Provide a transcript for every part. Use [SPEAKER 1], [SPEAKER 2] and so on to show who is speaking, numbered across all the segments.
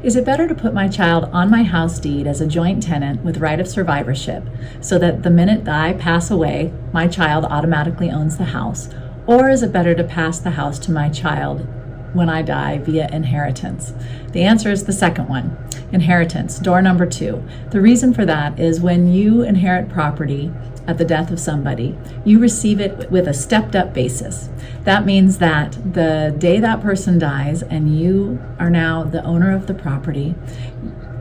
[SPEAKER 1] Is it better to put my child on my house deed as a joint tenant with right of survivorship so that the minute I pass away, my child automatically owns the house? Or is it better to pass the house to my child when I die via inheritance? The answer is the second one, inheritance, door number 2. The reason for that is when you inherit property at the death of somebody, you receive it with a stepped up basis. That means that the day that person dies and you are now the owner of the property,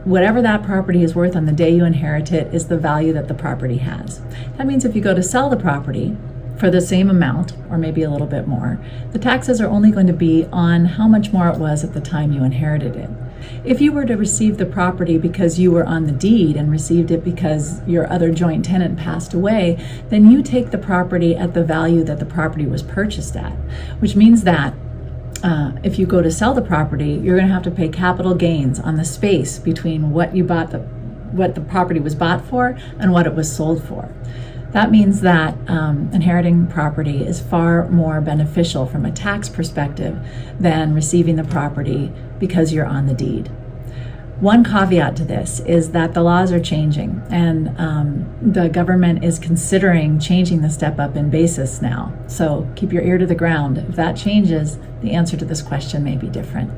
[SPEAKER 1] whatever that property is worth on the day you inherit it is the value that the property has. That means if you go to sell the property for the same amount, or maybe a little bit more, the taxes are only going to be on how much more it was at the time you inherited it. If you were to receive the property because you were on the deed and received it because your other joint tenant passed away, then you take the property at the value that the property was purchased at, which means that if you go to sell the property, you're going to have to pay capital gains on the space between what the property was bought for and what it was sold for. That means that inheriting property is far more beneficial from a tax perspective than receiving the property because you're on the deed. One caveat to this is that the laws are changing, and the government is considering changing the step up in basis now. So keep your ear to the ground. If that changes, the answer to this question may be different.